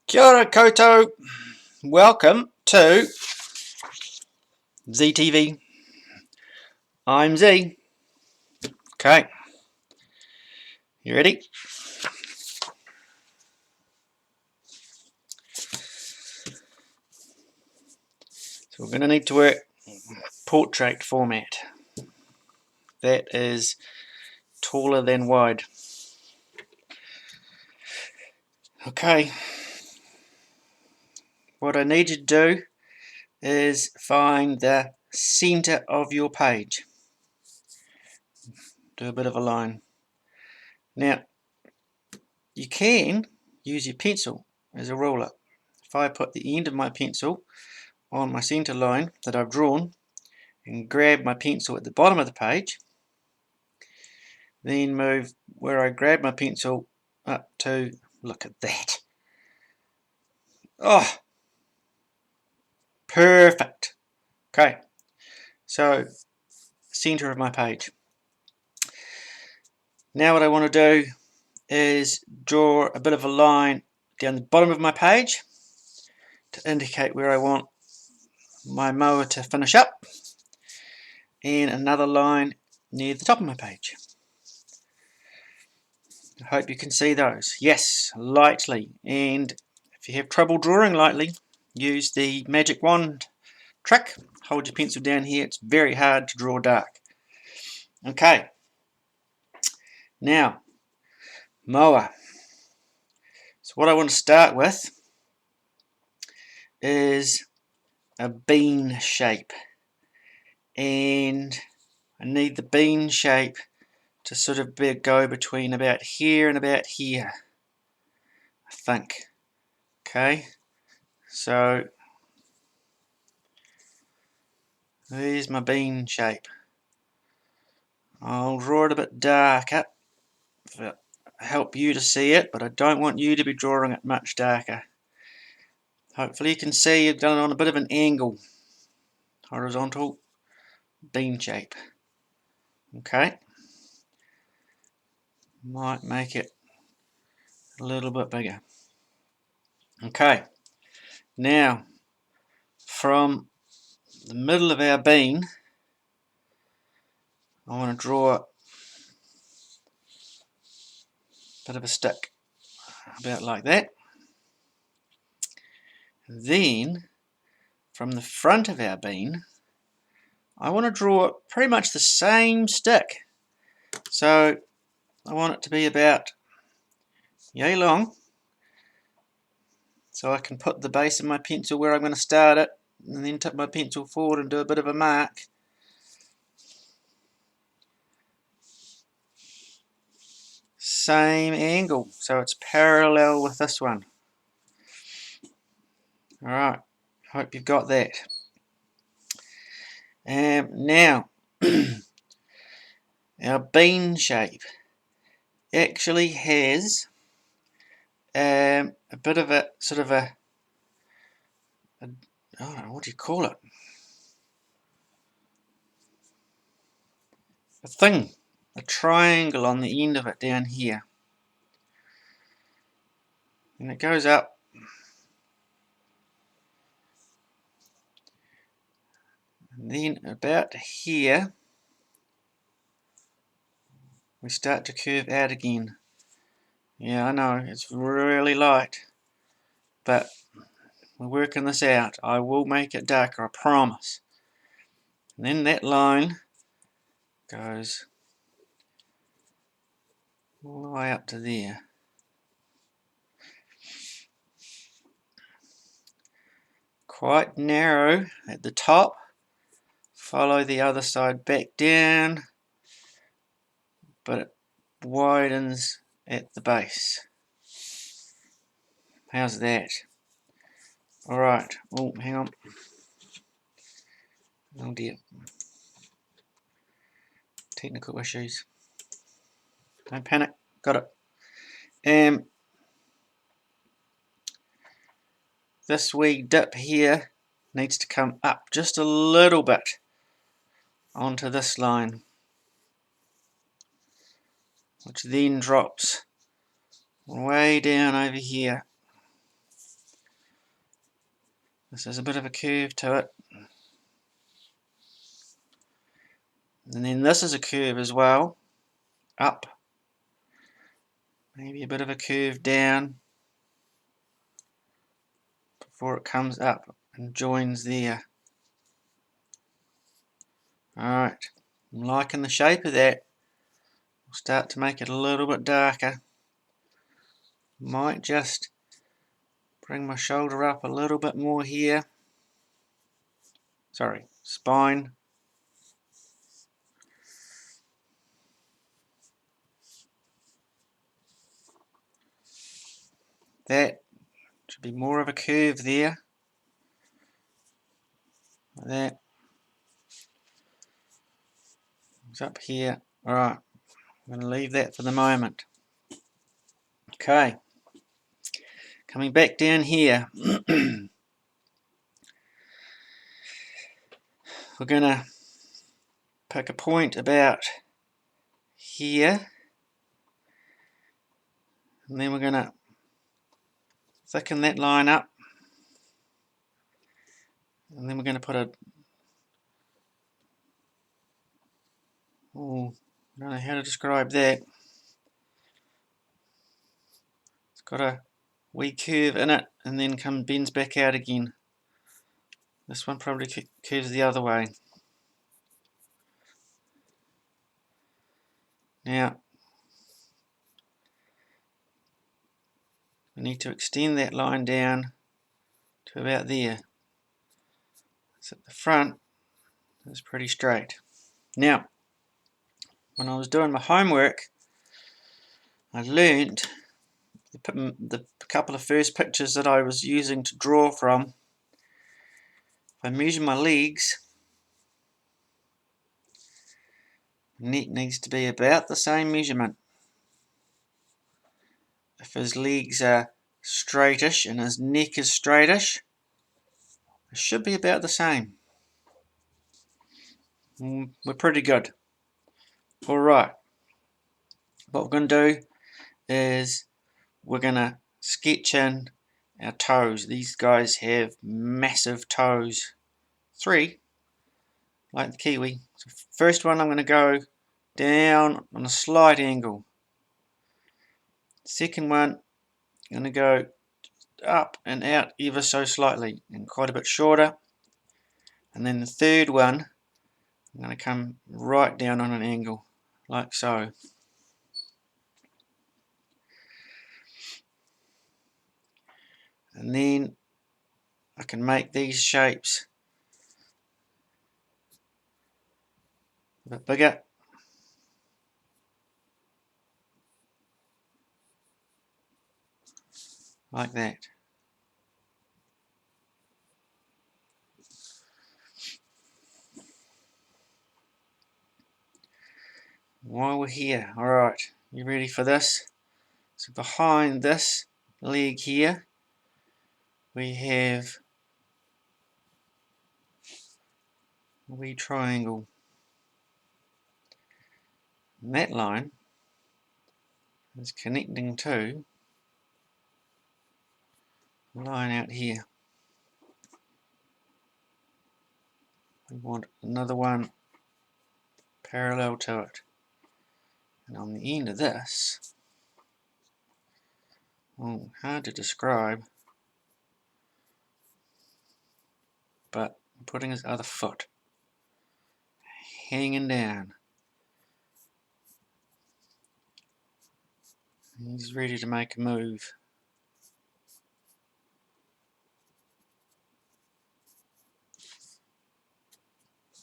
Kia ora koutou. Welcome to ZTV. I'm Z. Okay, you ready? So we're going to need to work portrait format. That is taller than wide. Okay, what I need you to do is find the center of your page. Do a bit of a line. Now, you can use your pencil as a ruler. If I put the end of my pencil on my center line that I've drawn and grab my pencil at the bottom of the page, then move where I grab my pencil up to, look at that. Oh, perfect. Okay, so center of my page. Now what I want to do is draw a bit of a line down the bottom of my page to indicate where I want my mower to finish up, and another line near the top of my page. I hope you can see those. Yes, lightly, and if you have trouble drawing lightly, use the magic wand trick. Hold your pencil down here. It's very hard to draw dark. Okay, now mower. So what I want to start with is a bean shape, and I need the bean shape to sort of go between about here and about here, I think. Okay, so there's my bean shape. I'll draw it a bit darker to help you to see it, but I don't want you to be drawing it much darker. Hopefully you can see I've done it on a bit of an angle. Horizontal bean shape. Okay, might make it a little bit bigger. Okay, now from the middle of our bean I want to draw a bit of a stick, about like that. Then from the front of our bean I want to draw pretty much the same stick, so I want it to be about yay long, so I can put the base of my pencil where I'm going to start it, and then tip my pencil forward and do a bit of a mark. Same angle, so it's parallel with this one. Alright, hope you've got that. Now, our bean shape actually has a bit of a sort of a I don't know, what do you call it? A thing, a triangle on the end of it down here. And it goes up and then about here we start to curve out again. Yeah, I know, it's really light, but we're working this out. I will make it darker, I promise. And then that line goes all the way up to there. Quite narrow at the top. Follow the other side back down, but it widens at the base. How's that? Alright, oh, hang on. Oh dear. Technical issues. Don't panic, got it. This wee dip here needs to come up just a little bit onto this line, which then drops way down over here. This has a bit of a curve to it. And then this is a curve as well. Up. Maybe a bit of a curve down before it comes up and joins there. Alright, I'm liking the shape of that. We'll start to make it a little bit darker. Might just bring my shoulder up a little bit more here. Sorry, spine. That should be more of a curve there. Like that. It's up here. Alright, I'm going to leave that for the moment. Okay, coming back down here. We're going to pick a point about here. And then we're going to thicken that line up. And then we're going to put a... Oh, I don't know how to describe that. It's got a wee curve in it and then bends back out again. This one probably curves the other way. Now, we need to extend that line down to about there. So at the front, it's pretty straight. Now, when I was doing my homework, I learned the couple of first pictures that I was using to draw from. If I measure my legs, the neck needs to be about the same measurement. If his legs are straightish and his neck is straightish, it should be about the same. We're pretty good. Alright, what we're going to do is we're going to sketch in our toes. These guys have massive toes. 3, like the kiwi. So first one I'm going to go down on a slight angle. Second one I'm going to go up and out ever so slightly and quite a bit shorter. And then the third one I'm going to come right down on an angle, like so. And then I can make these shapes a bit bigger. Like that. While we're here, alright, you ready for this? So behind this leg here, we have a wee triangle. And that line is connecting to the line out here. We want another one parallel to it. And on the end of this, oh, hard to describe, but I'm putting his other foot hanging down. He's ready to make a move.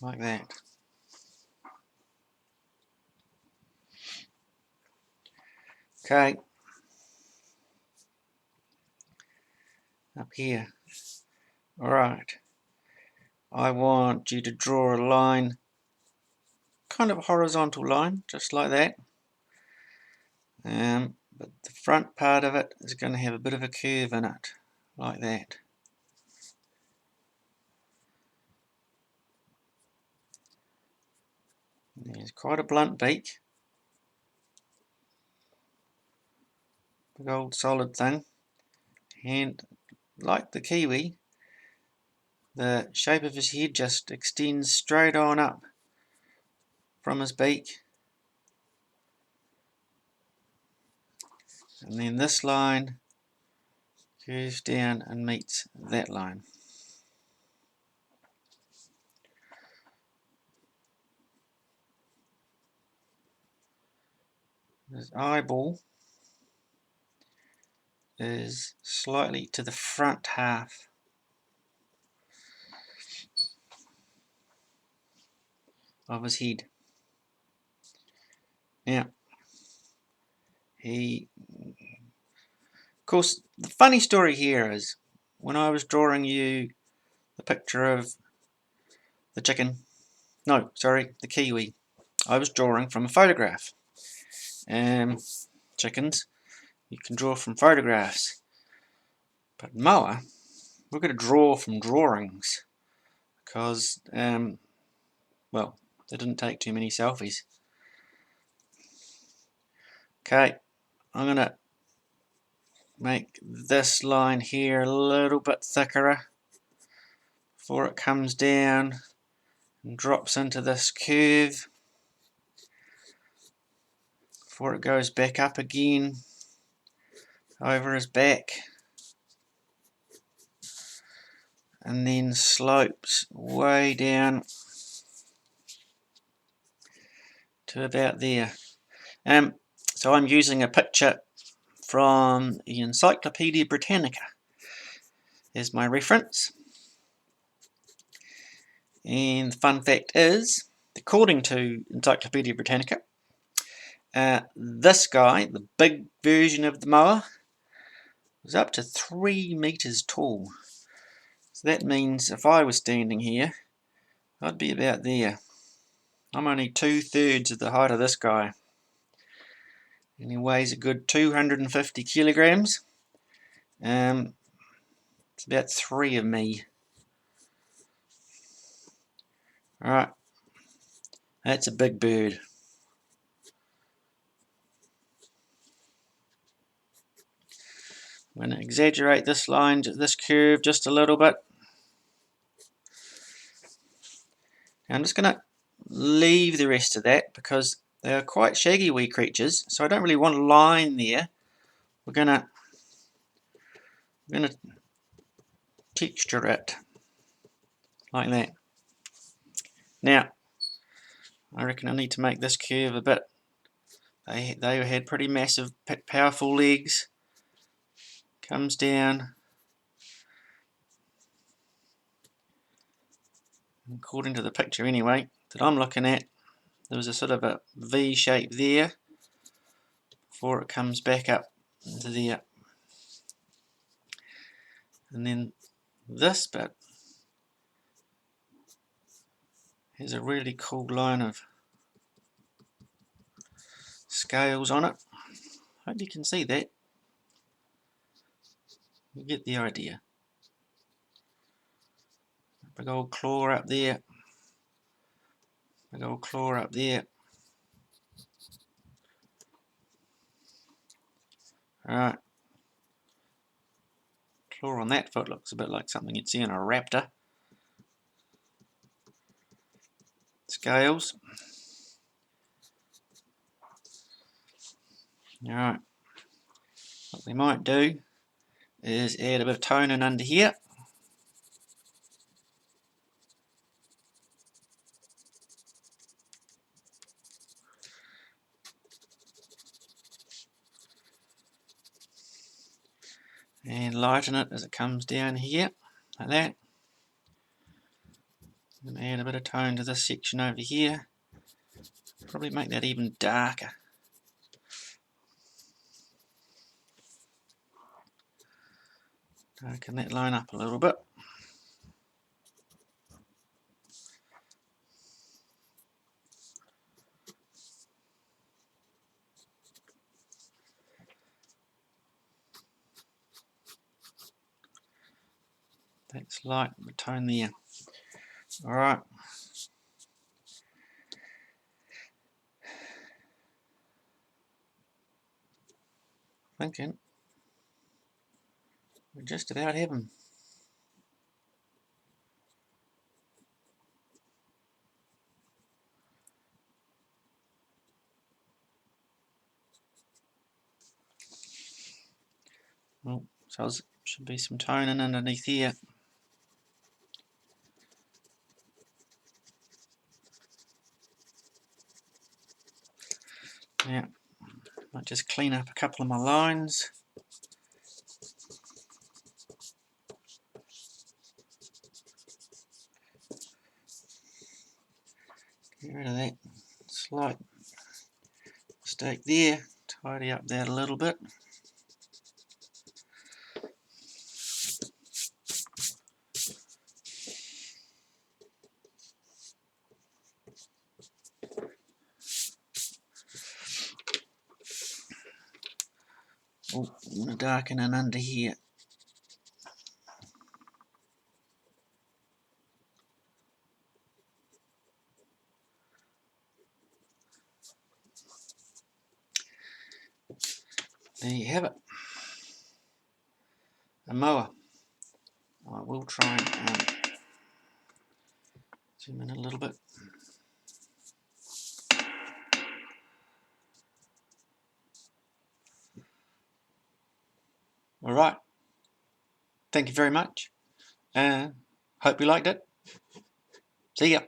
Like that. Okay. Up here. Alright. I want you to draw a line, kind of a horizontal line, just like that. But the front part of it is going to have a bit of a curve in it, like that. There's quite a blunt beak. Big old solid thing. And like the kiwi, the shape of his head just extends straight on up from his beak, and then this line curves down and meets that line. His eyeball is slightly to the front half of his head. Now, of course, the funny story here is when I was drawing you the picture of the chicken, no, sorry, the kiwi, I was drawing from a photograph. Chickens, you can draw from photographs, but moa, we're going to draw from drawings because, well, they didn't take too many selfies. Okay, I'm going to make this line here a little bit thicker before it comes down and drops into this curve, before it goes back up again over his back and then slopes way down to about there. So I'm using a picture from the Encyclopedia Britannica as my reference. And the fun fact is, according to Encyclopedia Britannica, this guy, the big version of the moa, was up to 3 meters tall. So that means if I was standing here, I'd be about there. I'm only 2/3 of the height of this guy. And he weighs a good 250 kilograms. It's about 3 of me. Alright, that's a big bird. I'm going to exaggerate this line, this curve just a little bit. I'm just going to leave the rest of that because they are quite shaggy wee creatures, so I don't really want a line there. We're going to texture it like that. Now, I reckon I need to make this curve a bit. They had pretty massive, powerful legs. Comes down. According to the picture anyway, that I'm looking at, there was a sort of a V shape there before it comes back up into there. And then this bit has a really cool line of scales on it. Hope you can see that. You get the idea. Big old claw up there. Big old claw up there. Alright. Claw on that foot looks a bit like something you'd see in a raptor. Scales. Alright. What we might do is add a bit of tone in under here. And lighten it as it comes down here, like that. And add a bit of tone to this section over here. Probably make that even darker. Darken that line up a little bit. That's light tone there. Alright. Thinking we just about have him. Oh, so should be some toning underneath here. Yeah, might just clean up a couple of my lines. Get rid of that slight mistake there. Tidy up that a little bit. Oh, I'm going to darken in under here. There you have it. A mower. I will try and zoom in a little bit. Alright. Thank you very much. Hope you liked it. See ya.